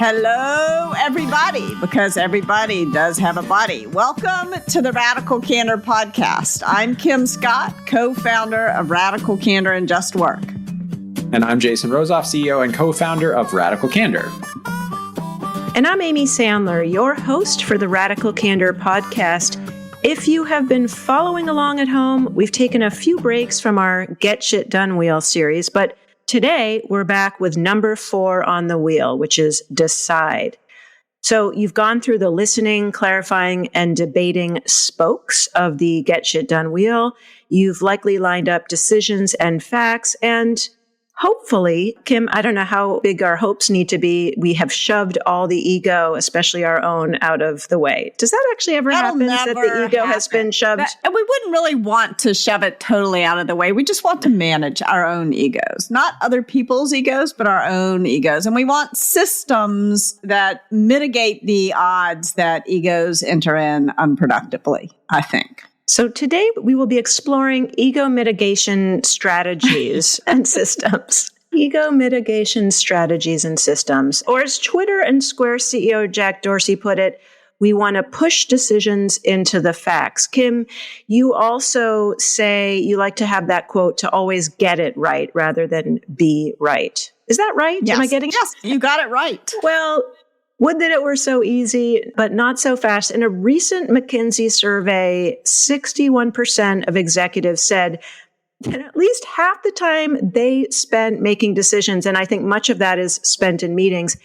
Hello, everybody, because everybody does have a body. Welcome to the Radical Candor Podcast. I'm Kim Scott, co-founder of Radical Candor and Just Work. And I'm Jason Rosoff, CEO and co-founder of Radical Candor. And I'm Amy Sandler, your host for the Radical Candor Podcast. If you have been following along at home, we've taken a few breaks from our Get Shit Done Wheel series, but today we're back with number 4 on the wheel, which is decide. So you've gone through the listening, clarifying, and debating spokes of the Get Shit Done wheel. You've likely lined up decisions and facts, and hopefully, Kim, I don't know how big our hopes need to be. We have shoved all the ego, especially our own, out of the way. Does that actually ever happen, that the ego has been shoved? And we wouldn't really want to shove it totally out of the way. We just want to manage our own egos, not other people's egos, but our own egos. And we want systems that mitigate the odds that egos enter in unproductively, I think. So today we will be exploring ego mitigation strategies and systems. Ego mitigation strategies and systems. Or as Twitter and Square CEO Jack Dorsey put it, we want to push decisions into the facts. Kim, you also say you like to have that quote to always get it right rather than be right. Is that right? Yes. Am I getting it? Yes, you got it right. Well, would that it were so easy, but not so fast. In a recent McKinsey survey, 61% of executives said that at least half the time they spent making decisions, and I think much of that is spent in meetings,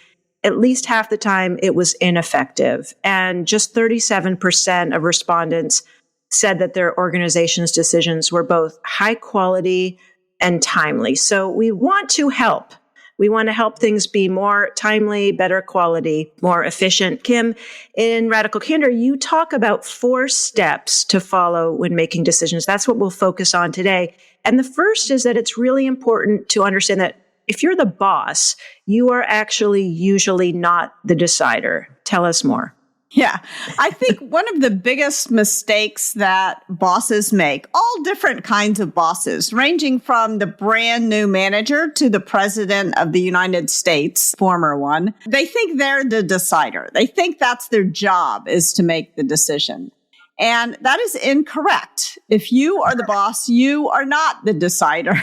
at least half the time it was ineffective. And just 37% of respondents said that their organization's decisions were both high quality and timely. So we want to help. We want to help things be more timely, better quality, more efficient. Kim, in Radical Candor, you talk about 4 steps to follow when making decisions. That's what we'll focus on today. And the first is that it's really important to understand that if you're the boss, you are actually usually not the decider. Tell us more. Yeah, I think one of the biggest mistakes that bosses make, all different kinds of bosses, ranging from the brand new manager to the president of the United States, former one, they think they're the decider. They think that's their job, is to make the decision. And that is incorrect. If you are the boss, you are not the decider.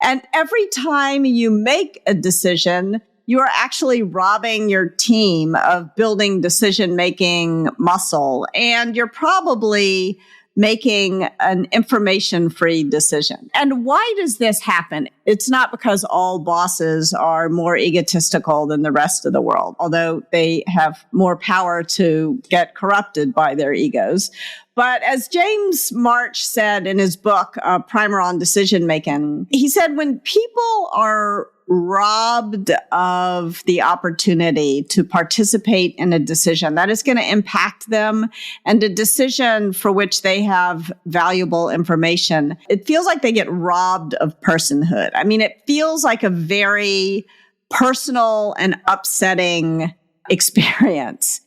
And every time you make a decision, you are actually robbing your team of building decision-making muscle, and you're probably making an information-free decision. And why does this happen? It's not because all bosses are more egotistical than the rest of the world, although they have more power to get corrupted by their egos. But as James March said in his book, Primer on Decision Making, he said when people are robbed of the opportunity to participate in a decision that is going to impact them and a decision for which they have valuable information, it feels like they get robbed of personhood. I mean, it feels like a very personal and upsetting experience.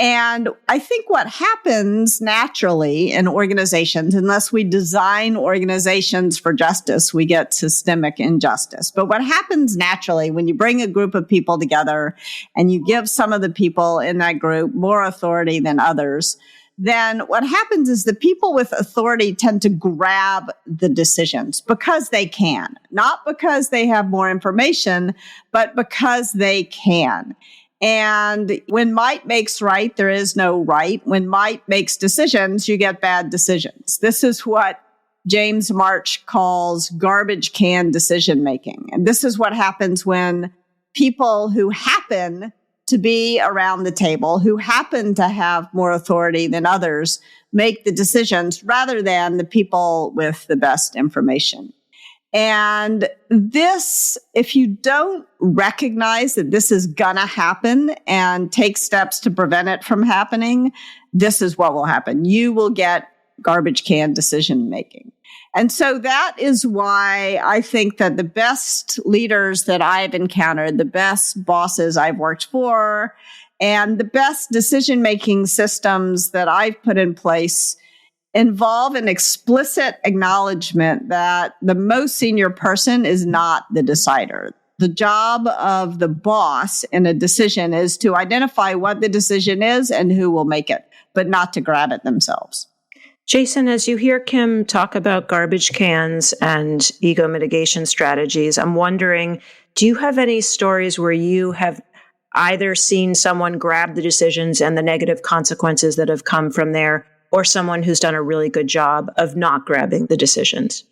And I think what happens naturally in organizations, unless we design organizations for justice, we get systemic injustice. But what happens naturally when you bring a group of people together and you give some of the people in that group more authority than others, then what happens is the people with authority tend to grab the decisions because they can, not because they have more information, but because they can. And when might makes right, there is no right. When might makes decisions, you get bad decisions. This is what James March calls garbage can decision making. And this is what happens when people who happen to be around the table, who happen to have more authority than others, make the decisions rather than the people with the best information. And this, if you don't recognize that this is gonna happen and take steps to prevent it from happening, this is what will happen. You will get garbage can decision making. And so that is why I think that the best leaders that I've encountered, the best bosses I've worked for, and the best decision-making systems that I've put in place involve an explicit acknowledgement that the most senior person is not the decider. The job of the boss in a decision is to identify what the decision is and who will make it, but not to grab it themselves. Jason, as you hear Kim talk about garbage cans and ego mitigation strategies, I'm wondering, do you have any stories where you have either seen someone grab the decisions and the negative consequences that have come from there, or someone who's done a really good job of not grabbing the decisions?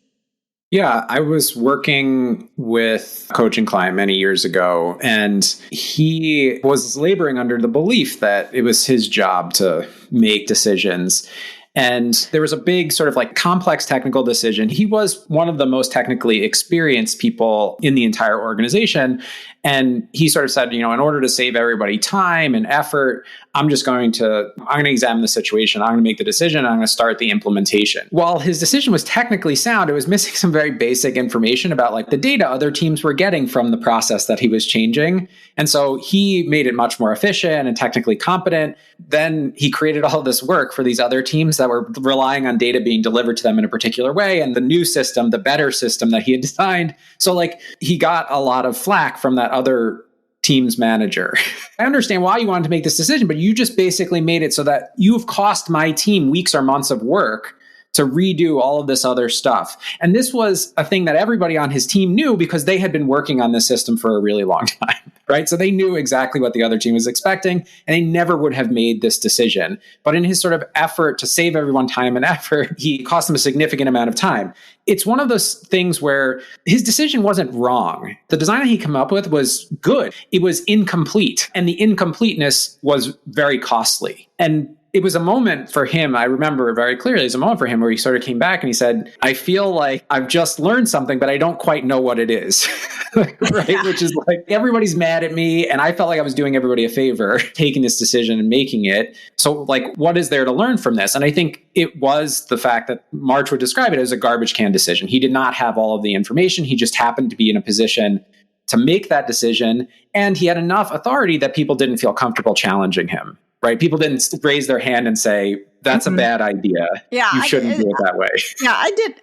Yeah, I was working with a coaching client many years ago, and he was laboring under the belief that it was his job to make decisions. And there was a big sort of like complex technical decision. He was one of the most technically experienced people in the entire organization. And he sort of said, in order to save everybody time and effort, I'm going to examine the situation. I'm going to make the decision. I'm going to start the implementation. While his decision was technically sound, it was missing some very basic information about like the data other teams were getting from the process that he was changing. And so he made it much more efficient and technically competent. Then he created all of this work for these other teams that were relying on data being delivered to them in a particular way. And the new system, the better system that he had designed. So like he got a lot of flack from that other team's manager. I understand why you wanted to make this decision, but you just basically made it so that you've cost my team weeks or months of work to redo all of this other stuff. And this was a thing that everybody on his team knew because they had been working on this system for a really long time, right? So they knew exactly what the other team was expecting, and they never would have made this decision. But in his sort of effort to save everyone time and effort, he cost them a significant amount of time. It's one of those things where his decision wasn't wrong. The design that he came up with was good. It was incomplete, and the incompleteness was very costly. And it was a moment for him, I remember very clearly, it was a moment for him where he sort of came back and he said, I feel like I've just learned something, but I don't quite know what it is, right? Yeah. Which is like, everybody's mad at me. And I felt like I was doing everybody a favor, taking this decision and making it. So like, what is there to learn from this? And I think it was the fact that March would describe it as a garbage can decision. He did not have all of the information. He just happened to be in a position to make that decision. And he had enough authority that people didn't feel comfortable challenging him. Right? People didn't raise their hand and say, that's a bad idea. Yeah, you shouldn't do it that way. Yeah,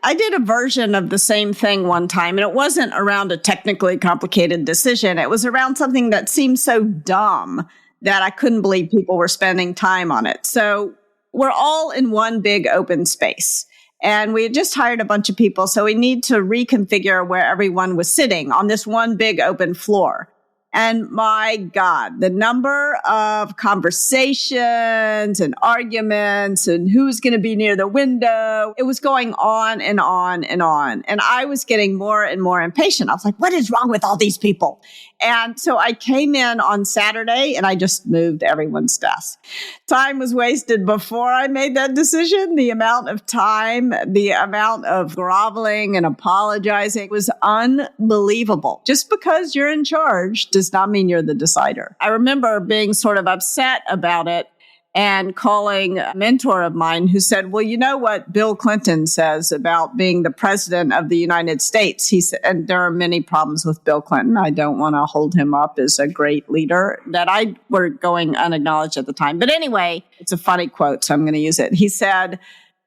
I did a version of the same thing one time, and it wasn't around a technically complicated decision. It was around something that seemed so dumb that I couldn't believe people were spending time on it. So we're all in one big open space. And we had just hired a bunch of people, so we need to reconfigure where everyone was sitting on this one big open floor. And my God, the number of conversations and arguments and who's going to be near the window, it was going on and on and on. And I was getting more and more impatient. I was like, what is wrong with all these people? And so I came in on Saturday and I just moved everyone's desk. Time was wasted before I made that decision. The amount of time, the amount of groveling and apologizing was unbelievable. Just because you're in charge does not mean you're the decider. I remember being sort of upset about it and calling a mentor of mine who said, well, you know what Bill Clinton says about being the president of the United States? He said, and there are many problems with Bill Clinton. I don't want to hold him up as a great leader that I were going unacknowledged at the time. But anyway, it's a funny quote, so I'm going to use it. He said,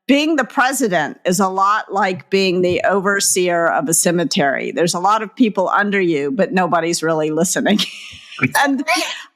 being the president is a lot like being the overseer of a cemetery. There's a lot of people under you, but nobody's really listening. And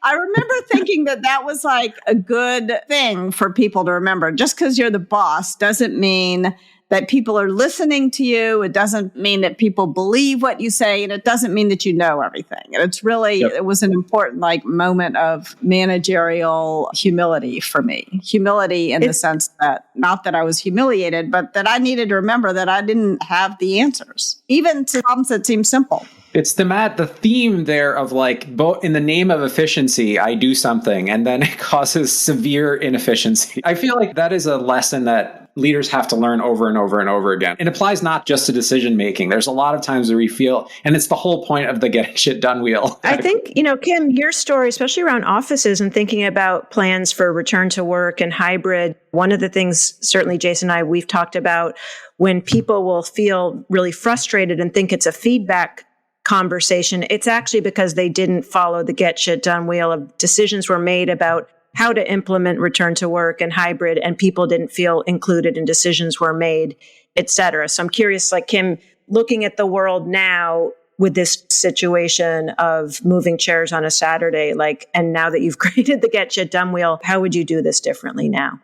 I remember thinking that was like a good thing for people to remember. Just because you're the boss doesn't mean that people are listening to you. It doesn't mean that people believe what you say. And it doesn't mean that you know everything. And it's really, It was an important like moment of managerial humility for me. Humility in the sense that, not that I was humiliated, but that I needed to remember that I didn't have the answers, even to problems that seem simple. It's the theme there of like, both in the name of efficiency, I do something and then it causes severe inefficiency. I feel like that is a lesson that leaders have to learn over and over and over again. It applies not just to decision making. There's a lot of times where we feel, and it's the whole point of the getting shit done wheel. I think, Kim, your story, especially around offices and thinking about plans for return to work and hybrid, one of the things certainly Jason and I, we've talked about when people will feel really frustrated and think it's a feedback conversation, it's actually because they didn't follow the get shit done wheel of decisions were made about how to implement return to work and hybrid, and people didn't feel included and decisions were made, et cetera. So I'm curious, like Kim, looking at the world now, with this situation of moving chairs on a Saturday? And now that you've created the Get Shit Done wheel, how would you do this differently now?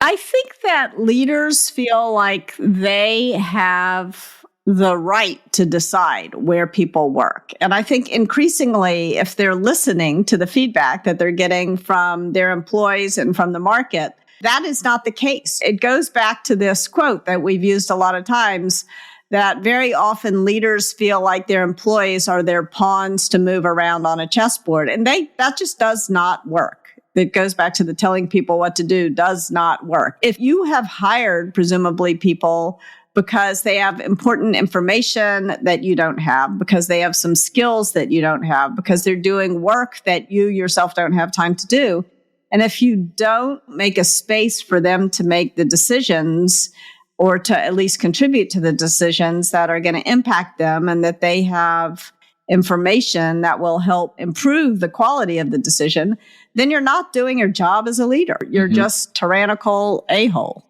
I think that leaders feel like they have the right to decide where people work. And I think increasingly, if they're listening to the feedback that they're getting from their employees and from the market, that is not the case. It goes back to this quote that we've used a lot of times, that very often leaders feel like their employees are their pawns to move around on a chessboard. And that just does not work. It goes back to the telling people what to do does not work. If you have hired, presumably, people because they have important information that you don't have, because they have some skills that you don't have, because they're doing work that you yourself don't have time to do. And if you don't make a space for them to make the decisions, or to at least contribute to the decisions that are going to impact them, and that they have information that will help improve the quality of the decision, then you're not doing your job as a leader. You're just tyrannical a-hole.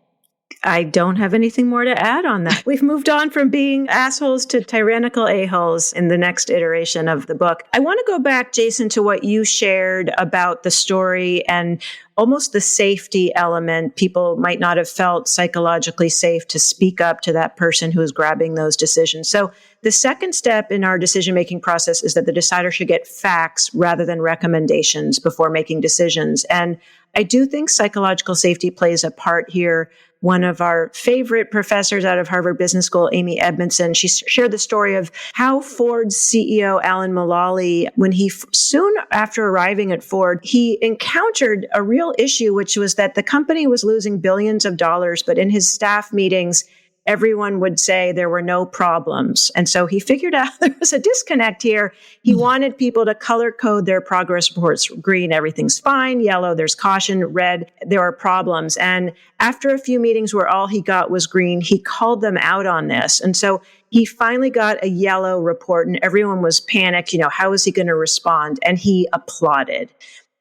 I don't have anything more to add on that. We've moved on from being assholes to tyrannical a-holes in the next iteration of the book. I want to go back, Jason, to what you shared about the story and almost the safety element. People might not have felt psychologically safe to speak up to that person who is grabbing those decisions. So the second step in our decision-making process is that the decider should get facts rather than recommendations before making decisions. And I do think psychological safety plays a part here. One of our favorite professors out of Harvard Business School, Amy Edmondson, she shared the story of how Ford's CEO, Alan Mulally, when he soon after arriving at Ford, he encountered a real issue, which was that the company was losing billions of dollars, but in his staff meetings, everyone would say there were no problems. And so he figured out there was a disconnect here. He wanted people to color code their progress reports. Green, everything's fine. Yellow, there's caution. Red, there are problems. And after a few meetings where all he got was green, he called them out on this. And so he finally got a yellow report and everyone was panicked. How is he going to respond? And he applauded.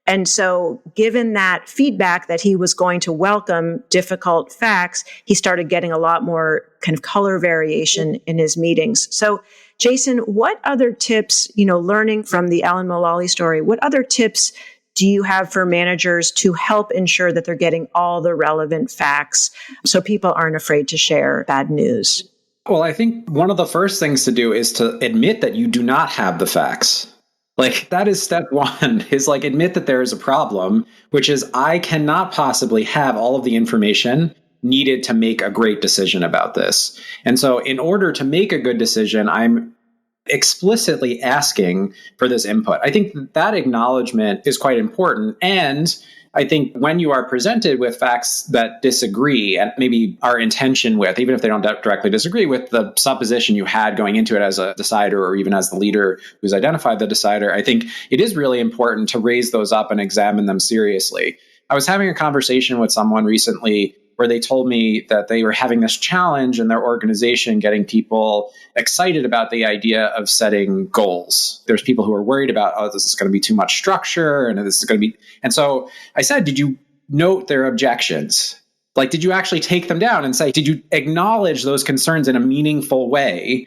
And so given that feedback that he was going to welcome difficult facts, he started getting a lot more kind of color variation in his meetings. So Jason, what other tips, learning from the Alan Mulally story, what other tips do you have for managers to help ensure that they're getting all the relevant facts so people aren't afraid to share bad news? Well, I think one of the first things to do is to admit that you do not have the facts. That is step one, is admit that there is a problem, which is I cannot possibly have all of the information needed to make a great decision about this. And so in order to make a good decision, I'm explicitly asking for this input. I think that acknowledgement is quite important. And I think when you are presented with facts that disagree and maybe are in tension with, even if they don't directly disagree with the supposition you had going into it as a decider or even as the leader who's identified the decider, I think it is really important to raise those up and examine them seriously. I was having a conversation with someone recently where they told me that they were having this challenge in their organization, getting people excited about the idea of setting goals. There's people who are worried about, this is going to be too much structure, and this is going to be. And so I said, did you note their objections? Did you actually take them down and say, did you acknowledge those concerns in a meaningful way?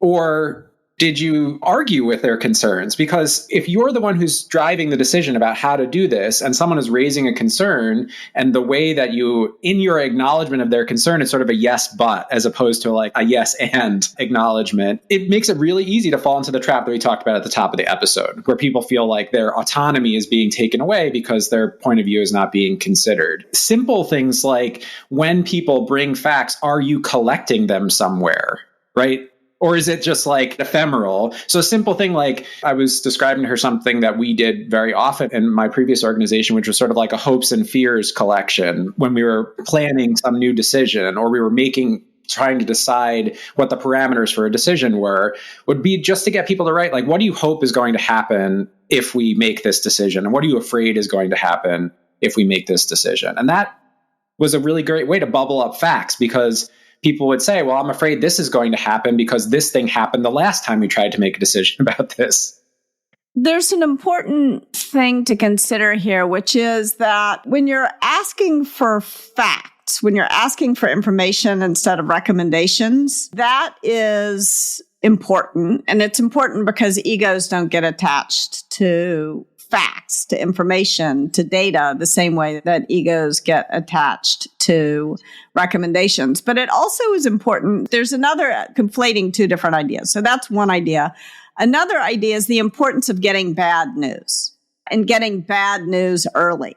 Or did you argue with their concerns? Because if you're the one who's driving the decision about how to do this and someone is raising a concern, and the way that you, in your acknowledgement of their concern, it's sort of a yes, but, as opposed to a yes, and acknowledgement, it makes it really easy to fall into the trap that we talked about at the top of the episode, where people feel like their autonomy is being taken away because their point of view is not being considered. Simple things like, when people bring facts, are you collecting them somewhere, right? Or is it just ephemeral? So a simple thing I was describing to her something that we did very often in my previous organization, which was sort of like a hopes and fears collection when we were planning some new decision, or we were trying to decide what the parameters for a decision were, would be just to get people to write, what do you hope is going to happen if we make this decision? And what are you afraid is going to happen if we make this decision? And that was a really great way to bubble up facts, because people would say, well, I'm afraid this is going to happen because this thing happened the last time we tried to make a decision about this. There's an important thing to consider here, which is that when you're asking for facts, when you're asking for information instead of recommendations, that is important. And it's important because egos don't get attached to facts, to information, to data, the same way that egos get attached to recommendations. But it also is important. There's another conflating two different ideas. So that's one idea. Another idea is the importance of getting bad news and getting bad news early.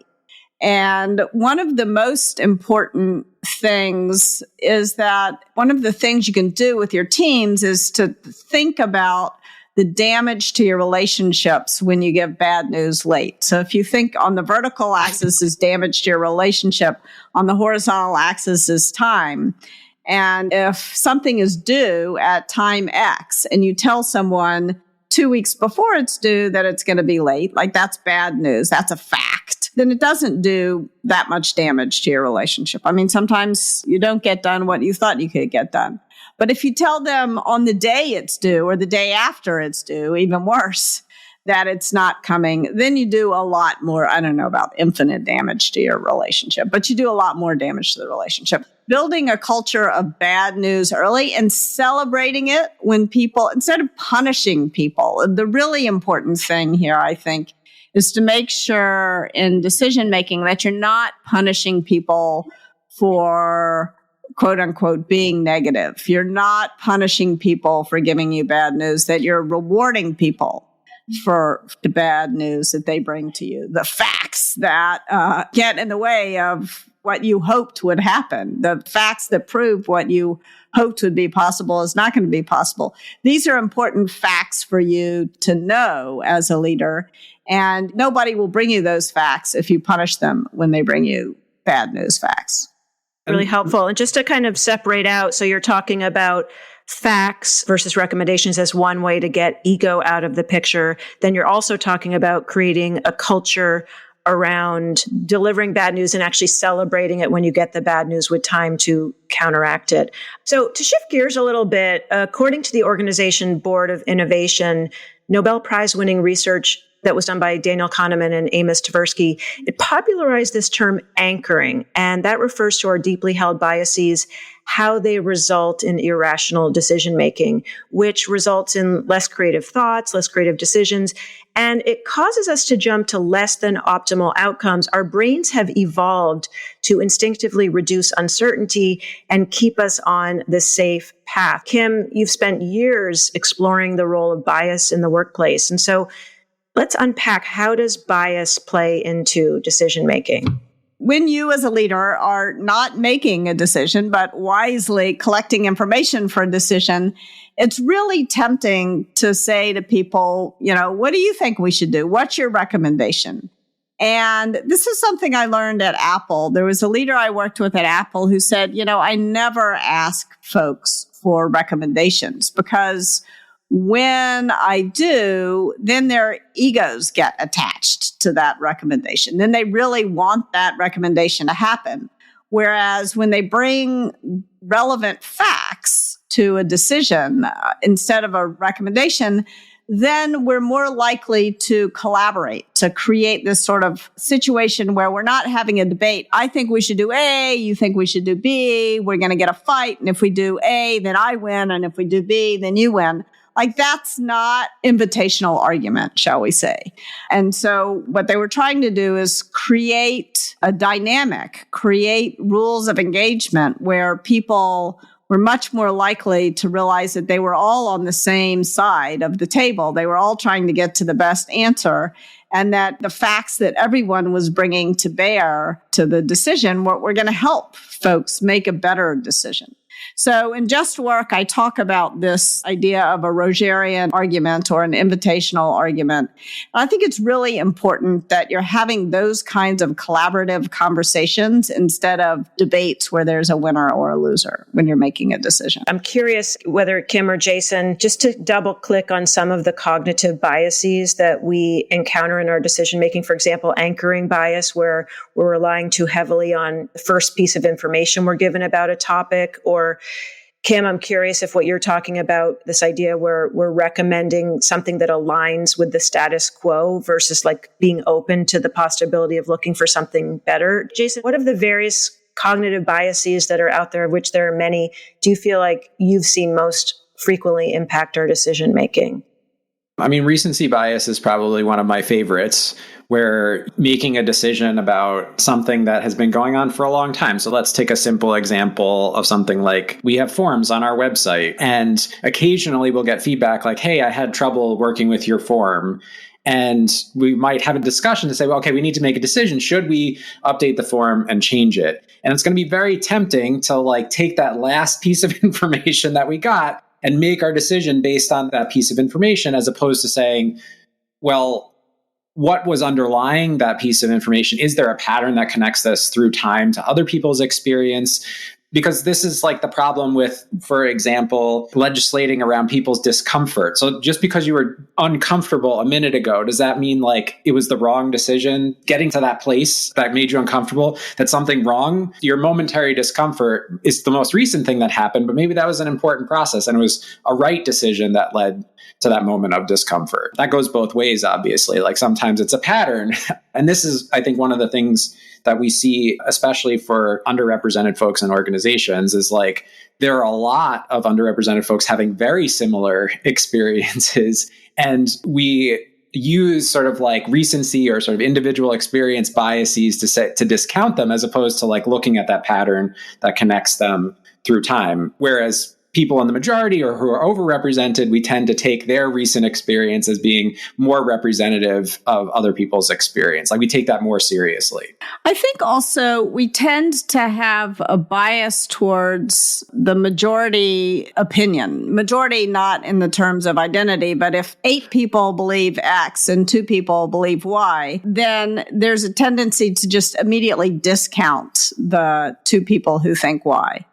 And one of the most important things is that one of the things you can do with your teams is to think about the damage to your relationships when you give bad news late. So if you think on the vertical axis is damage to your relationship, on the horizontal axis is time. And if something is due at time X and you tell someone 2 weeks before it's due that it's going to be late, like that's bad news, that's a fact, then it doesn't do that much damage to your relationship. I mean, sometimes you don't get done what you thought you could get done. But if you tell them on the day it's due or the day after it's due, even worse, that it's not coming, then you do a lot more, I don't know about infinite damage to your relationship, but you do a lot more damage to the relationship. Building a culture of bad news early and celebrating it when people, instead of punishing people, the really important thing here, I think, is to make sure in decision making that you're not punishing people for quote unquote being negative. You're not punishing people for giving you bad news, that you're rewarding people for the bad news that they bring to you, the facts that get in the way of what you hoped would happen, the facts that prove what you hoped would be possible is not going to be possible. These are important facts for you to know as a leader, and nobody will bring you those facts if you punish them when they bring you bad news facts. Really helpful. And just to kind of separate out, so you're talking about facts versus recommendations as one way to get ego out of the picture. Then you're also talking about creating a culture around delivering bad news and actually celebrating it when you get the bad news with time to counteract it. So to shift gears a little bit, according to the Organization Board of Innovation, Nobel Prize winning research that was done by Daniel Kahneman and Amos Tversky, it popularized this term anchoring, and that refers to our deeply held biases, how they result in irrational decision-making, which results in less creative thoughts, less creative decisions, and it causes us to jump to less than optimal outcomes. Our brains have evolved to instinctively reduce uncertainty and keep us on the safe path. Kim, you've spent years exploring the role of bias in the workplace, and so let's unpack, how does bias play into decision-making? When you as a leader are not making a decision, but wisely collecting information for a decision, it's really tempting to say to people, you know, what do you think we should do? What's your recommendation? And this is something I learned at Apple. There was a leader I worked with at Apple who said, you know, I never ask folks for recommendations because when I do, then their egos get attached to that recommendation. Then they really want that recommendation to happen. Whereas when they bring relevant facts to a decision instead of a recommendation, then we're more likely to collaborate, to create this sort of situation where we're not having a debate. I think we should do A, you think we should do B, we're going to get a fight. And if we do A, then I win. And if we do B, then you win. Like, that's not invitational argument, shall we say. And so what they were trying to do is create a dynamic, create rules of engagement where people were much more likely to realize that they were all on the same side of the table. They were all trying to get to the best answer, and that the facts that everyone was bringing to bear to the decision were going to help folks make a better decision. So in Just Work, I talk about this idea of a Rogerian argument or an invitational argument. And I think it's really important that you're having those kinds of collaborative conversations instead of debates where there's a winner or a loser when you're making a decision. I'm curious whether Kim or Jason, just to double click on some of the cognitive biases that we encounter in our decision making, for example, anchoring bias, where we're relying too heavily on the first piece of information we're given about a topic. Or Kim, I'm curious if what you're talking about, this idea where we're recommending something that aligns with the status quo versus like being open to the possibility of looking for something better. Jason, what of the various cognitive biases that are out there, of which there are many, do you feel like you've seen most frequently impact our decision making? I mean, recency bias is probably one of my favorites, where making a decision about something that has been going on for a long time. So let's take a simple example of something like we have forms on our website, and occasionally we'll get feedback like, hey, I had trouble working with your form. And we might have a discussion to say, well, okay, we need to make a decision. Should we update the form and change it? And it's going to be very tempting to like take that last piece of information that we got and make our decision based on that piece of information, as opposed to saying, well, what was underlying that piece of information? Is there a pattern that connects this through time to other people's experience? Because this is like the problem with, for example, legislating around people's discomfort. So just because you were uncomfortable a minute ago, does that mean like it was the wrong decision? Getting to that place that made you uncomfortable, that's something wrong? Your momentary discomfort is the most recent thing that happened, but maybe that was an important process and it was a right decision that led to that moment of discomfort. That goes both ways, obviously. Like sometimes it's a pattern. And this is, I think, one of the things that we see, especially for underrepresented folks in organizations, is like there are a lot of underrepresented folks having very similar experiences. And we use sort of like recency or sort of individual experience biases to discount them, as opposed to like looking at that pattern that connects them through time. Whereas people in the majority or who are overrepresented, we tend to take their recent experience as being more representative of other people's experience. Like we take that more seriously. I think also we tend to have a bias towards the majority opinion. Majority not in the terms of identity, but if 8 people believe X and 2 people believe Y, then there's a tendency to just immediately discount the 2 people who think Y.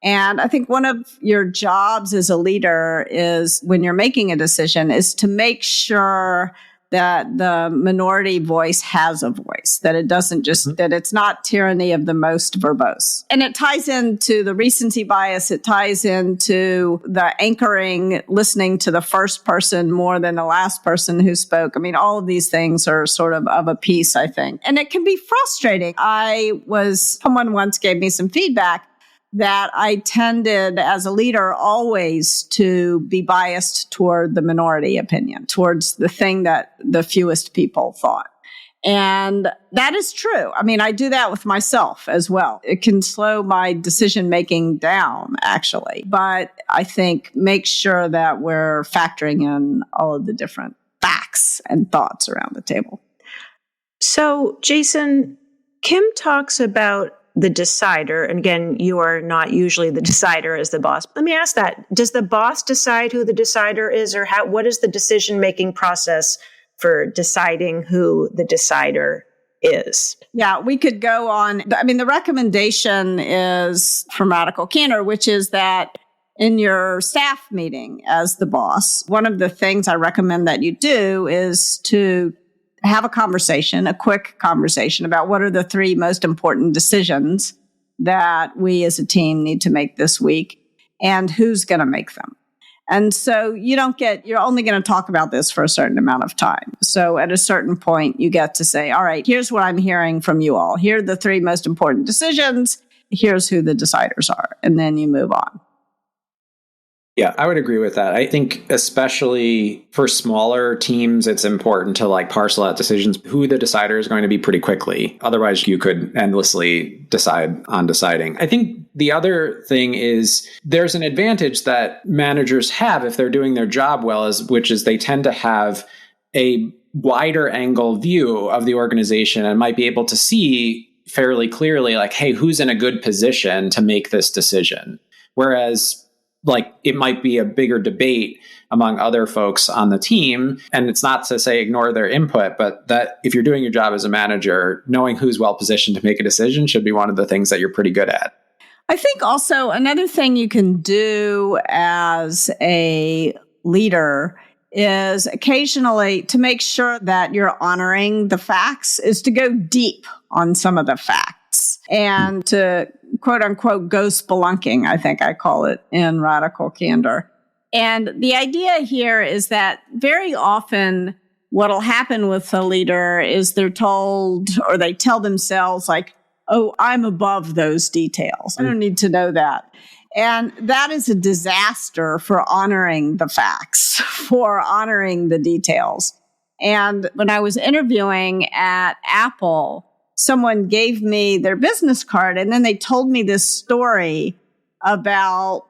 And I think one of your jobs as a leader is, when you're making a decision, is to make sure that the minority voice has a voice, that it doesn't just, that it's not tyranny of the most verbose. And it ties into the recency bias. It ties into the anchoring, listening to the first person more than the last person who spoke. I mean, all of these things are sort of a piece, I think. And it can be frustrating. Someone once gave me some feedback that I tended as a leader always to be biased toward the minority opinion, towards the thing that the fewest people thought. And that is true. I mean, I do that with myself as well. It can slow my decision making down, actually. But I think make sure that we're factoring in all of the different facts and thoughts around the table. So, Jason, Kim talks about the decider. And again, you are not usually the decider as the boss. Let me ask that. Does the boss decide who the decider is, or what is the decision-making process for deciding who the decider is? Yeah, we could go on. I mean, the recommendation is from Radical Candor, which is that in your staff meeting as the boss, one of the things I recommend that you do is to have a conversation, a quick conversation about what are the 3 most important decisions that we as a team need to make this week and who's going to make them. And so you're only going to talk about this for a certain amount of time. So at a certain point, you get to say, all right, here's what I'm hearing from you all. Here are the 3 most important decisions. Here's who the deciders are. And then you move on. Yeah, I would agree with that. I think especially for smaller teams, it's important to like parcel out decisions, who the decider is going to be pretty quickly. Otherwise, you could endlessly decide on deciding. I think the other thing is there's an advantage that managers have if they're doing their job well, which is they tend to have a wider angle view of the organization and might be able to see fairly clearly like, hey, who's in a good position to make this decision? Whereas like it might be a bigger debate among other folks on the team. And it's not to say ignore their input, but that if you're doing your job as a manager, knowing who's well positioned to make a decision should be one of the things that you're pretty good at. I think also another thing you can do as a leader is occasionally, to make sure that you're honoring the facts, is to go deep on some of the facts and to quote unquote go spelunking, I think I call it in Radical Candor. And the idea here is that very often what'll happen with a leader is they're told, or they tell themselves like, oh, I'm above those details. I don't need to know that. And that is a disaster for honoring the facts, for honoring the details. And when I was interviewing at Apple, someone gave me their business card and then they told me this story about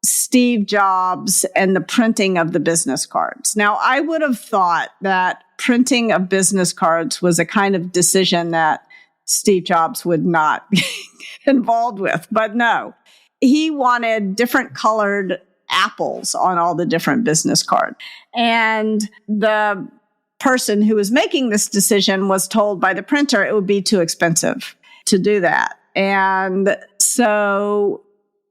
Steve Jobs and the printing of the business cards. Now, I would have thought that printing of business cards was a kind of decision that Steve Jobs would not get involved with, but no. He wanted different colored apples on all the different business cards. And the person who was making this decision was told by the printer it would be too expensive to do that. And so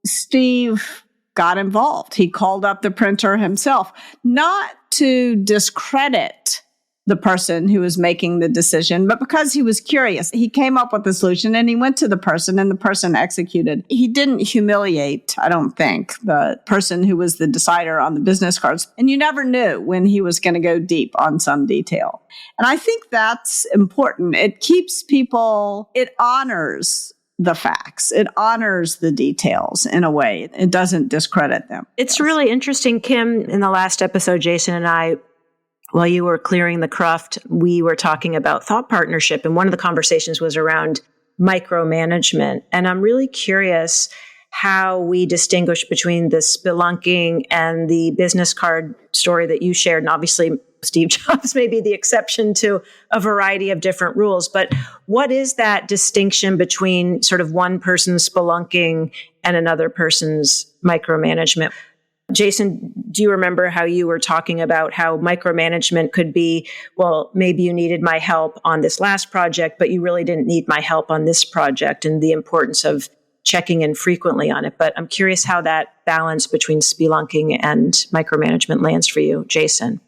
Steve got involved. He called up the printer himself, not to discredit the person who was making the decision, but because he was curious. He came up with the solution and he went to the person and the person executed. He didn't humiliate, I don't think, the person who was the decider on the business cards. And you never knew when he was going to go deep on some detail. And I think that's important. It keeps people, it honors the facts. It honors the details in a way. It doesn't discredit them. It's really interesting, Kim. In the last episode, Jason and I, while you were clearing the cruft, we were talking about thought partnership. And one of the conversations was around micromanagement. And I'm really curious how we distinguish between the spelunking and the business card story that you shared. And obviously, Steve Jobs may be the exception to a variety of different rules. But what is that distinction between sort of one person's spelunking and another person's micromanagement? Jason, do you remember how you were talking about how micromanagement could be, well, maybe you needed my help on this last project, but you really didn't need my help on this project, and the importance of checking in frequently on it. But I'm curious how that balance between spelunking and micromanagement lands for you, Jason.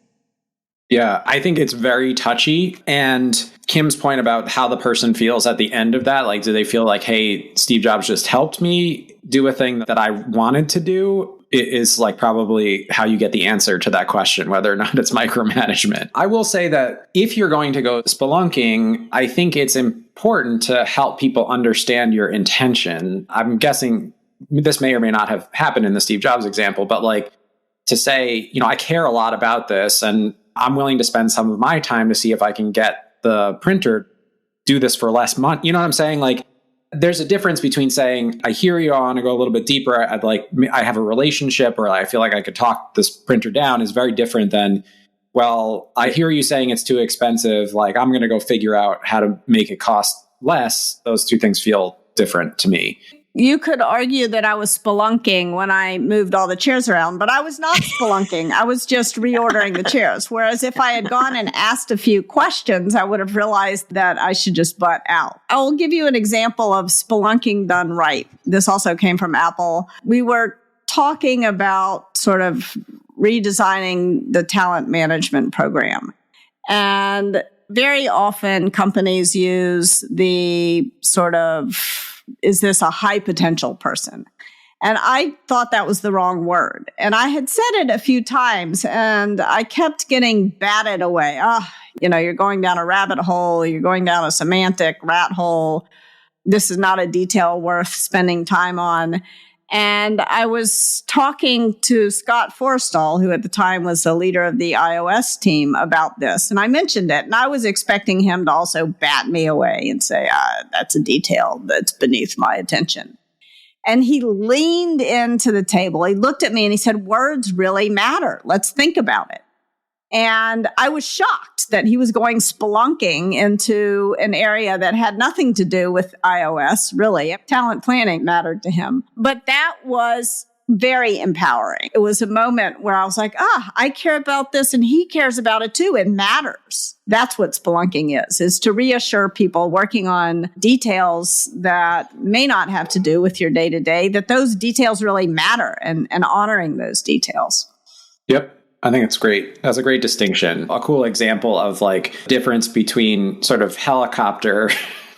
Yeah, I think it's very touchy. And Kim's point about how the person feels at the end of that, like, do they feel like, hey, Steve Jobs just helped me do a thing that I wanted to do, is like probably how you get the answer to that question, whether or not it's micromanagement. I will say that if you're going to go spelunking, I think it's important to help people understand your intention. I'm guessing this may or may not have happened in the Steve Jobs example, but like to say, I care a lot about this and I'm willing to spend some of my time to see if I can get the printer do this for less money. You know what I'm saying? Like, there's a difference between saying, I hear you, I want to go a little bit deeper. I have a relationship, or I feel like I could talk this printer down, is very different than, well, I hear you saying it's too expensive. Like, I'm going to go figure out how to make it cost less. Those two things feel different to me. You could argue that I was spelunking when I moved all the chairs around, but I was not spelunking. I was just reordering the chairs. Whereas if I had gone and asked a few questions, I would have realized that I should just butt out. I will give you an example of spelunking done right. This also came from Apple. We were talking about sort of redesigning the talent management program. And very often companies use the sort of, is this a high potential person? And I thought that was the wrong word. And I had said it a few times and I kept getting batted away. You're going down a rabbit hole. You're going down a semantic rat hole. This is not a detail worth spending time on. And I was talking to Scott Forstall, who at the time was the leader of the iOS team, about this. And I mentioned it. And I was expecting him to also bat me away and say, that's a detail that's beneath my attention. And he leaned into the table. He looked at me and he said, words really matter. Let's think about it. And I was shocked that he was going spelunking into an area that had nothing to do with iOS, really. Talent planning mattered to him. But that was very empowering. It was a moment where I was like, I care about this and he cares about it too. It matters. That's what spelunking is to reassure people working on details that may not have to do with your day-to-day, that those details really matter, and honoring those details. Yep. I think it's great. That's a great distinction. A cool example of like difference between sort of helicopter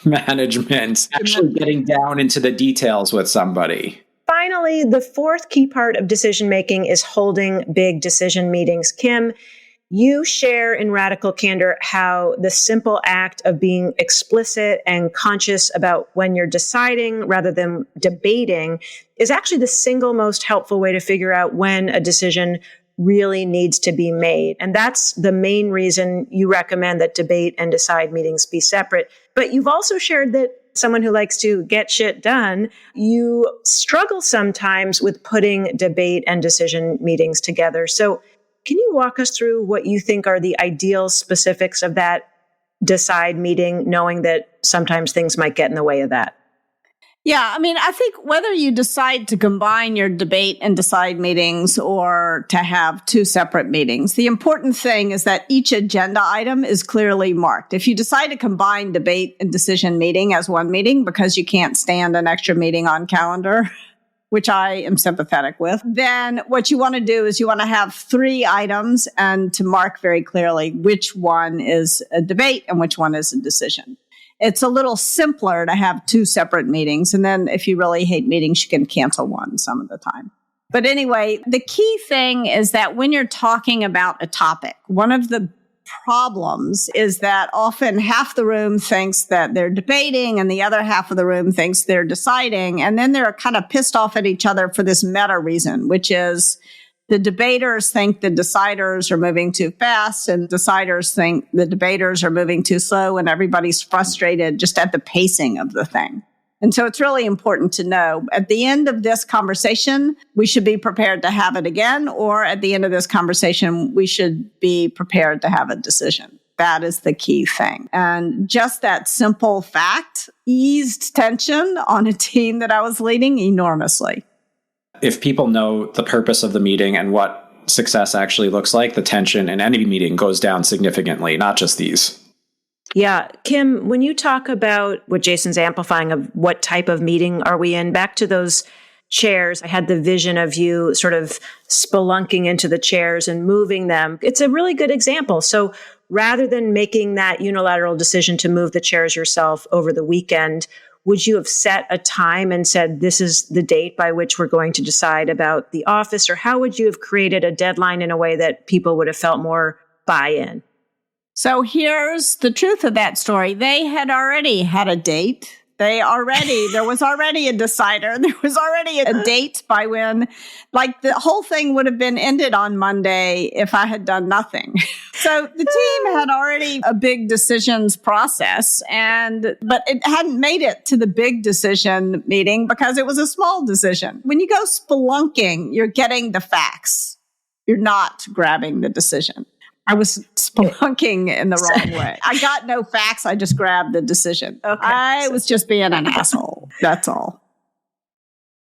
management, actually getting down into the details with somebody. Finally, the fourth key part of decision making is holding big decision meetings. Kim, You share in Radical Candor how the simple act of being explicit and conscious about when you're deciding rather than debating is actually the single most helpful way to figure out when a decision really needs to be made. And that's the main reason you recommend that debate and decide meetings be separate. But you've also shared that someone who likes to get shit done, you struggle sometimes with putting debate and decision meetings together. So can you walk us through what you think are the ideal specifics of that decide meeting, knowing that sometimes things might get in the way of that? Yeah, I mean, I think whether you decide to combine your debate and decide meetings or to have two separate meetings, the important thing is that each agenda item is clearly marked. If you decide to combine debate and decision meeting as one meeting because you can't stand an extra meeting on calendar, which I am sympathetic with, then what you want to do is you want to have 3 items and to mark very clearly which one is a debate and which one is a decision. It's a little simpler to have 2 separate meetings. And then if you really hate meetings, you can cancel one some of the time. But anyway, the key thing is that when you're talking about a topic, one of the problems is that often half the room thinks that they're debating and the other half of the room thinks they're deciding. And then they're kind of pissed off at each other for this meta reason, which is the debaters think the deciders are moving too fast and deciders think the debaters are moving too slow, and everybody's frustrated just at the pacing of the thing. And so it's really important to know at the end of this conversation, we should be prepared to have it again, or at the end of this conversation, we should be prepared to have a decision. That is the key thing. And just that simple fact eased tension on a team that I was leading enormously. If people know the purpose of the meeting and what success actually looks like, the tension in any meeting goes down significantly, not just these. Yeah. Kim, when you talk about what Jason's amplifying of what type of meeting are we in, back to those chairs, I had the vision of you sort of spelunking into the chairs and moving them. It's a really good example. So rather than making that unilateral decision to move the chairs yourself over the weekend, would you have set a time and said, this is the date by which we're going to decide about the office? Or how would you have created a deadline in a way that people would have felt more buy-in? So here's the truth of that story. They had already had a date. There was already a decider. There was already a date by when, like, the whole thing would have been ended on Monday if I had done nothing. So the team had already a big decisions process, but it hadn't made it to the big decision meeting because it was a small decision. When you go spelunking, you're getting the facts. You're not grabbing the decision. I was spelunking in the wrong way. I got no facts. I just grabbed the decision. Okay. I was just being an asshole. That's all.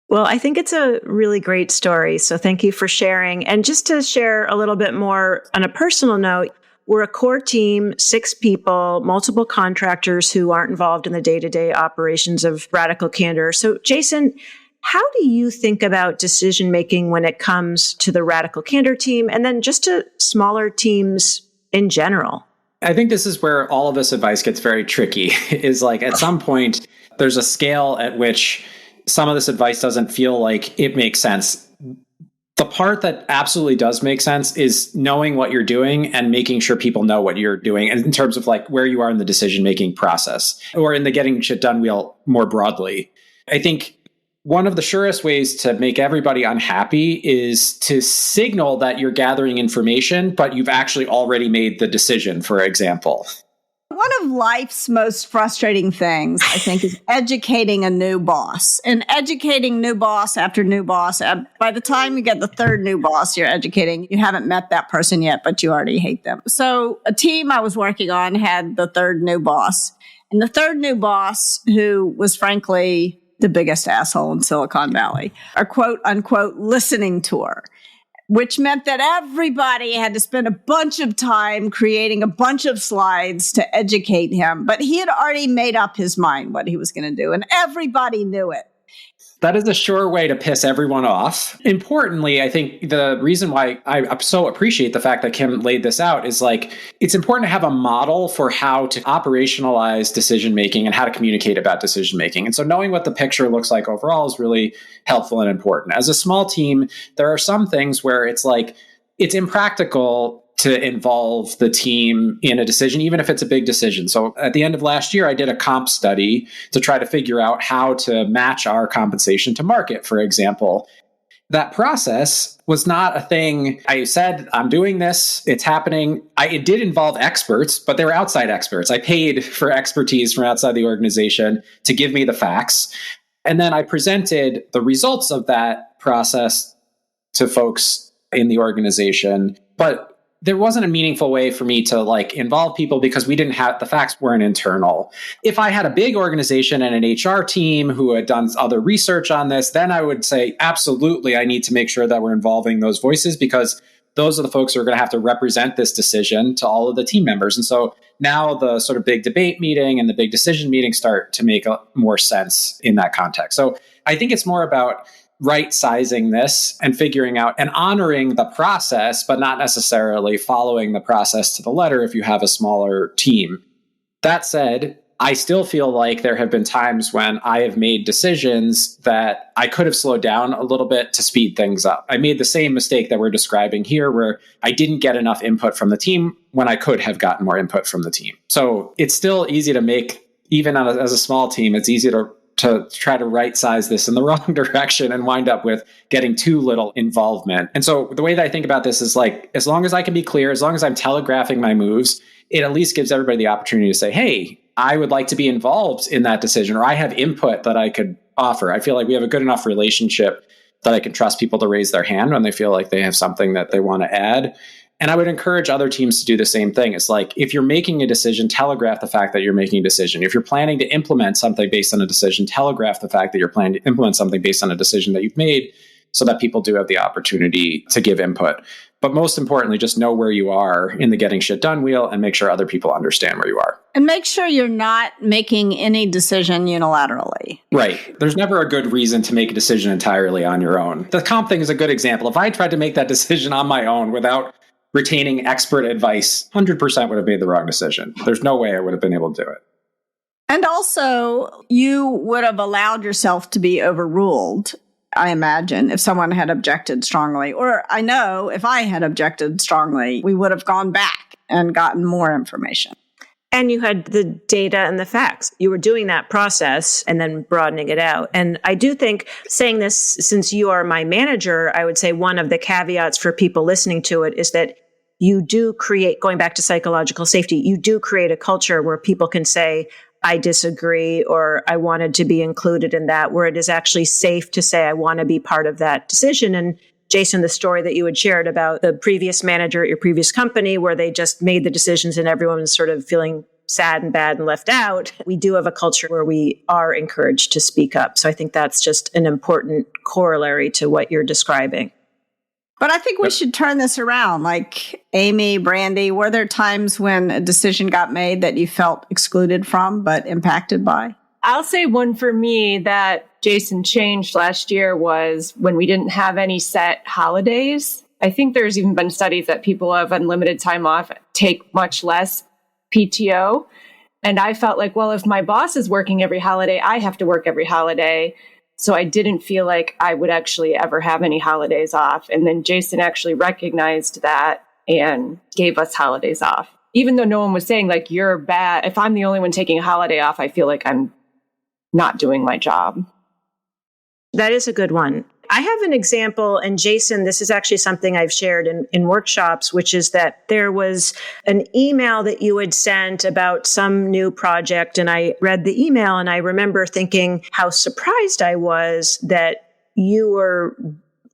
Well, I think it's a really great story. So thank you for sharing. And just to share a little bit more on a personal note, we're a core team, 6 people, multiple contractors who aren't involved in the day-to-day operations of Radical Candor. So Jason, how do you think about decision-making when it comes to the Radical Candor team and then just to smaller teams in general? I think this is where all of this advice gets very tricky, is like at some point, there's a scale at which some of this advice doesn't feel like it makes sense. The part that absolutely does make sense is knowing what you're doing and making sure people know what you're doing in terms of like where you are in the decision-making process or in the getting shit done wheel more broadly. I think one of the surest ways to make everybody unhappy is to signal that you're gathering information, but you've actually already made the decision, for example. One of life's most frustrating things, I think, is educating a new boss. And educating new boss after new boss. By the time you get the 3rd new boss you're educating, you haven't met that person yet, but you already hate them. So a team I was working on had the 3rd new boss. And the 3rd new boss, who was frankly the biggest asshole in Silicon Valley, a quote unquote listening tour, which meant that everybody had to spend a bunch of time creating a bunch of slides to educate him. But he had already made up his mind what he was going to do, and everybody knew it. That is a sure way to piss everyone off. Importantly, I think the reason why I so appreciate the fact that Kim laid this out is like, it's important to have a model for how to operationalize decision-making and how to communicate about decision-making. And so knowing what the picture looks like overall is really helpful and important. As a small team, there are some things where it's like, it's impractical to involve the team in a decision, even if it's a big decision. So at the end of last year, I did a comp study to try to figure out how to match our compensation to market, for example. That process was not a thing. I said, I'm doing this, it's happening. It did involve experts, but they were outside experts. I paid for expertise from outside the organization to give me the facts. And then I presented the results of that process to folks in the organization. But there wasn't a meaningful way for me to involve people because the facts weren't internal. If I had a big organization and an HR team who had done other research on this, then I would say, absolutely, I need to make sure that we're involving those voices because those are the folks who are going to have to represent this decision to all of the team members. And so now the sort of big debate meeting and the big decision meeting start to make more sense in that context. So I think it's more about right-sizing this and figuring out and honoring the process, but not necessarily following the process to the letter if you have a smaller team. That said, I still feel like there have been times when I have made decisions that I could have slowed down a little bit to speed things up. I made the same mistake that we're describing here, where I didn't get enough input from the team when I could have gotten more input from the team. So it's still easy to make, even as a small team, it's easy to try to right size this in the wrong direction and wind up with getting too little involvement. And so the way that I think about this is as long as I can be clear, as long as I'm telegraphing my moves, it at least gives everybody the opportunity to say, hey, I would like to be involved in that decision, or I have input that I could offer. I feel like we have a good enough relationship that I can trust people to raise their hand when they feel like they have something that they want to add. And I would encourage other teams to do the same thing. It's if you're making a decision, telegraph the fact that you're making a decision. If you're planning to implement something based on a decision, telegraph the fact that you're planning to implement something based on a decision that you've made so that people do have the opportunity to give input. But most importantly, just know where you are in the getting shit done wheel and make sure other people understand where you are. And make sure you're not making any decision unilaterally. Right. There's never a good reason to make a decision entirely on your own. The comp thing is a good example. If I tried to make that decision on my own without retaining expert advice, 100% would have made the wrong decision. There's no way I would have been able to do it. And also, you would have allowed yourself to be overruled, I imagine, if someone had objected strongly. Or I know if I had objected strongly, we would have gone back and gotten more information. And you had the data and the facts. You were doing that process and then broadening it out. And I do think, saying this since you are my manager, I would say one of the caveats for people listening to it is that you do create, going back to psychological safety, you do create a culture where people can say, I disagree, or I wanted to be included in that, where it is actually safe to say, I want to be part of that decision. And Jason, the story that you had shared about the previous manager at your previous company, where they just made the decisions and everyone was sort of feeling sad and bad and left out. We do have a culture where we are encouraged to speak up. So I think that's just an important corollary to what you're describing. But I think we should turn this around. Amy, Brandy, were there times when a decision got made that you felt excluded from but impacted by? I'll say one for me that Jason changed last year was when we didn't have any set holidays. I think there's even been studies that people who have unlimited time off take much less PTO. And I felt like, well, if my boss is working every holiday, I have to work every holiday. So I didn't feel like I would actually ever have any holidays off. And then Jason actually recognized that and gave us holidays off. Even though no one was saying, you're bad. If I'm the only one taking a holiday off, I feel like I'm not doing my job. That is a good one. I have an example, and Jason, this is actually something I've shared in workshops, which is that there was an email that you had sent about some new project, and I read the email, and I remember thinking how surprised I was that you were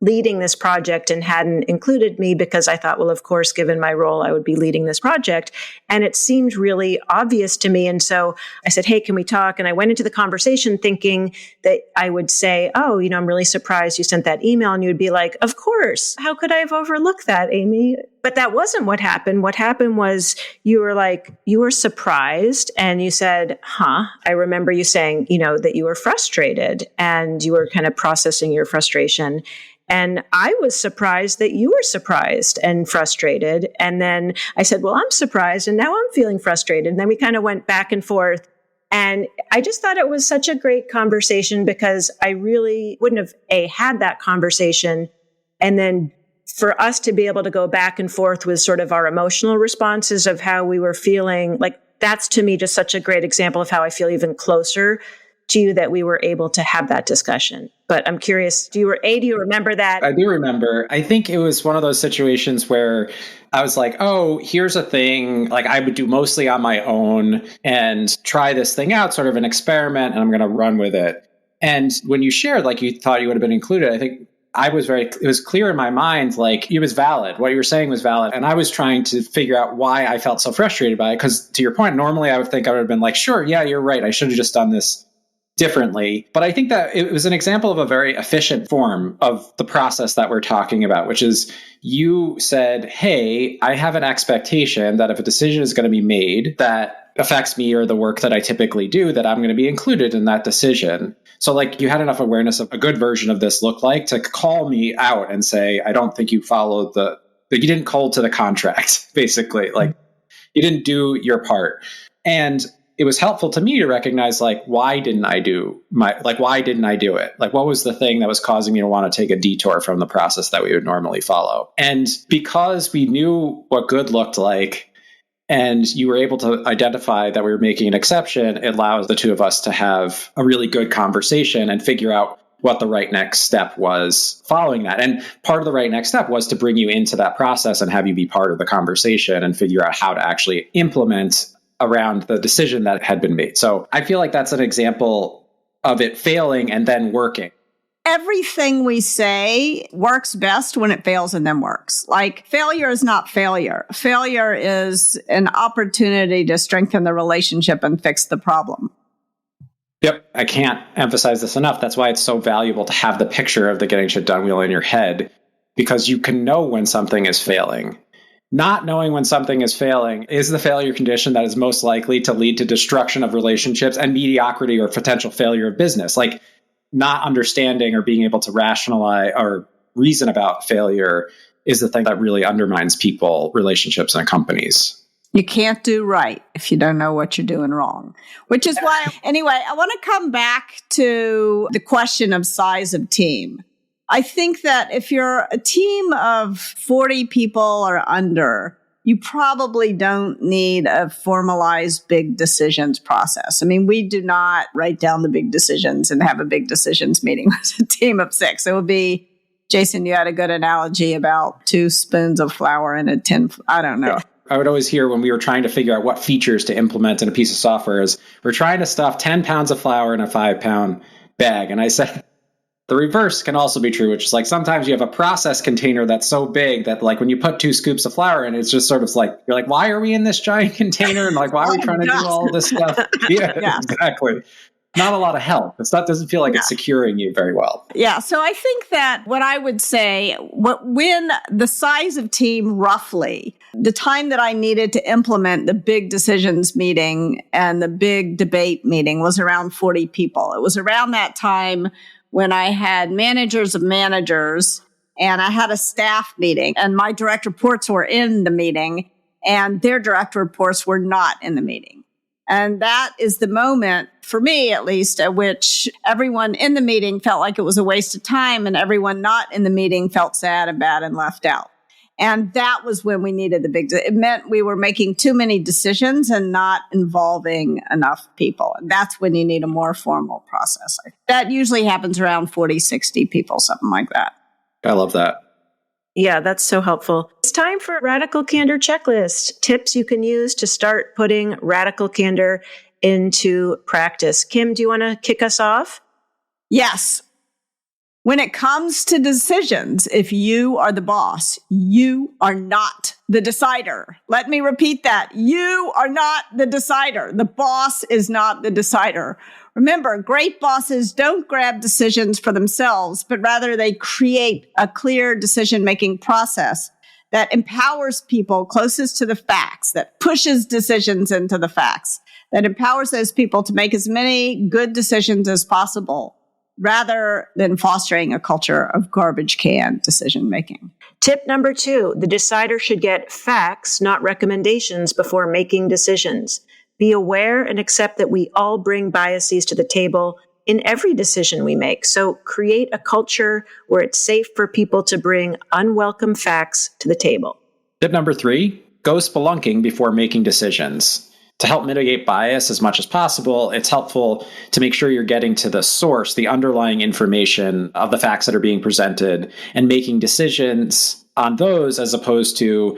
leading this project and hadn't included me, because I thought, well, of course, given my role, I would be leading this project. And it seemed really obvious to me. And so I said, hey, can we talk? And I went into the conversation thinking that I would say, oh, I'm really surprised you sent that email. And you would be like, of course, how could I have overlooked that, Amy? But that wasn't what happened. What happened was you were surprised and you said, I remember you saying, that you were frustrated and you were kind of processing your frustration. And I was surprised that you were surprised and frustrated. And then I said, well, I'm surprised. And now I'm feeling frustrated. And then we kind of went back and forth. And I just thought it was such a great conversation because I really wouldn't have had that conversation and then for us to be able to go back and forth with sort of our emotional responses of how we were feeling, like that's to me just such a great example of how I feel even closer to you that we were able to have that discussion. But I'm curious, do you remember that? I do remember. I think it was one of those situations where I was like, oh, here's a thing like I would do mostly on my own and try this thing out, sort of an experiment, and I'm going to run with it. And when you shared, like you thought you would have been included, I think it was clear in my mind, like it was valid. What you were saying was valid. And I was trying to figure out why I felt so frustrated by it. Because to your point, normally I would think I would have been like, sure, yeah, you're right. I should have just done this differently. But I think that it was an example of a very efficient form of the process that we're talking about, which is you said, hey, I have an expectation that if a decision is going to be made that affects me or the work that I typically do, that I'm going to be included in that decision. So like you had enough awareness of a good version of this look like to call me out and say, I don't think you followed you didn't hold to the contract, basically. Like you didn't do your part. And it was helpful to me to recognize, like, why didn't I do it? Like, what was the thing that was causing me to want to take a detour from the process that we would normally follow? And because we knew what good looked like, and you were able to identify that we were making an exception, it allows the two of us to have a really good conversation and figure out what the right next step was following that. And part of the right next step was to bring you into that process and have you be part of the conversation and figure out how to actually implement around the decision that had been made. So I feel like that's an example of it failing and then working. Everything we say works best when it fails and then works. Like failure is not failure. Failure is an opportunity to strengthen the relationship and fix the problem. Yep. I can't emphasize this enough. That's why it's so valuable to have the picture of the getting shit done wheel in your head, because you can know when something is failing. Not knowing when something is failing is the failure condition that is most likely to lead to destruction of relationships and mediocrity or potential failure of business. Like not understanding or being able to rationalize or reason about failure is the thing that really undermines people, relationships, and companies. You can't do right if you don't know what you're doing wrong, which is why, anyway, I want to come back to the question of size of team. I think that if you're a team of 40 people or under, you probably don't need a formalized big decisions process. I mean, we do not write down the big decisions and have a big decisions meeting with a team of 6. It would be, Jason, you had a good analogy about 2 spoons of flour in a tin. I don't know. I would always hear when we were trying to figure out what features to implement in a piece of software is we're trying to stuff 10 pounds of flour in a 5-pound bag. And I said, the reverse can also be true, which is like sometimes you have a process container that's so big that like when you put 2 scoops of flour in, it's just sort of like, you're like, why are we in this giant container? And like, why are we trying to do all this stuff? Yeah, exactly. Not a lot of help. That doesn't feel like it's securing you very well. Yeah. So I think that what I would say, when the size of team roughly, the time that I needed to implement the big decisions meeting and the big debate meeting was around 40 people. It was around that time when I had managers of managers and I had a staff meeting and my direct reports were in the meeting and their direct reports were not in the meeting. And that is the moment, for me at least, at which everyone in the meeting felt like it was a waste of time and everyone not in the meeting felt sad and bad and left out. And that was when we needed the big, it meant we were making too many decisions and not involving enough people. And that's when you need a more formal process. That usually happens around 40, 60 people, something like that. I love that. Yeah, that's so helpful. It's time for Radical Candor Checklist. Tips you can use to start putting Radical Candor into practice. Kim, do you want to kick us off? Yes. When it comes to decisions, if you are the boss, you are not the decider. Let me repeat that. You are not the decider. The boss is not the decider. Remember, great bosses don't grab decisions for themselves, but rather they create a clear decision-making process that empowers people closest to the facts, that pushes decisions into the facts, that empowers those people to make as many good decisions as possible, rather than fostering a culture of garbage can decision-making. Tip number 2, the decider should get facts, not recommendations, before making decisions. Be aware and accept that we all bring biases to the table. in every decision we make. So create a culture where it's safe for people to bring unwelcome facts to the table. Tip number 3, go spelunking before making decisions. To help mitigate bias as much as possible, it's helpful to make sure you're getting to the source, the underlying information of the facts that are being presented, and making decisions on those as opposed to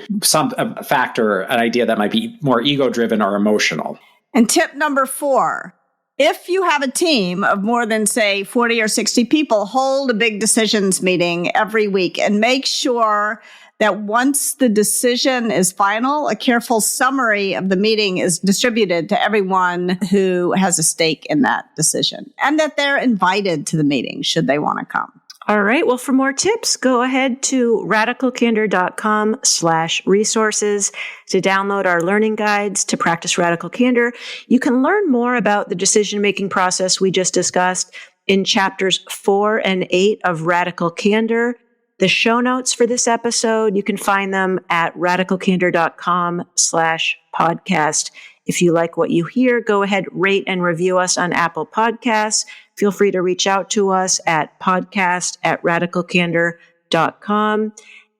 a factor, an idea that might be more ego-driven or emotional. And tip number 4, if you have a team of more than, say, 40 or 60 people, hold a big decisions meeting every week and make sure that once the decision is final, a careful summary of the meeting is distributed to everyone who has a stake in that decision, and that they're invited to the meeting should they want to come. All right. Well, for more tips, go ahead to radicalcandor.com/resources to download our learning guides to practice radical candor. You can learn more about the decision-making process we just discussed in chapters 4 and 8 of Radical Candor. The show notes for this episode, you can find them at radicalcandor.com/podcast. If you like what you hear, go ahead, rate and review us on Apple Podcasts. Feel free to reach out to us at podcast@radicalcandor.com.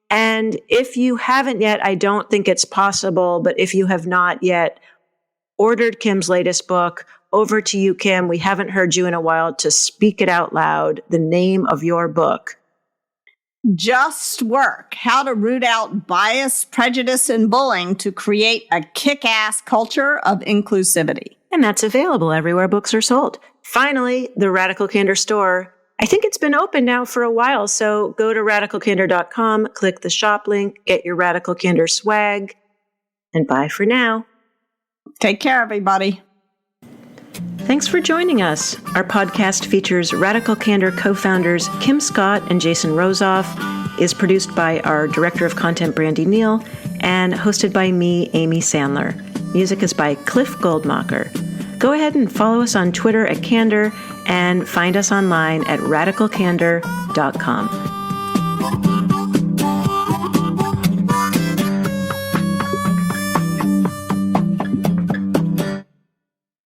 And if you haven't yet, I don't think it's possible, but if you have not yet ordered Kim's latest book, over to you, Kim. We haven't heard you in a while to speak it out loud, the name of your book. Just Work: How to Root Out Bias, Prejudice, and Bullying to Create a Kick-Ass Culture of Inclusivity. And that's available everywhere books are sold. Finally, the Radical Candor store. I think it's been open now for a while, so go to radicalcandor.com, click the shop link, get your Radical Candor swag, and bye for now. Take care, everybody. Thanks for joining us. Our podcast features Radical Candor co-founders Kim Scott and Jason Rosoff, is produced by our Director of Content, Brandy Neal, and hosted by me, Amy Sandler. Music is by Cliff Goldmacher. Go ahead and follow us on Twitter at Candor and find us online at radicalcandor.com.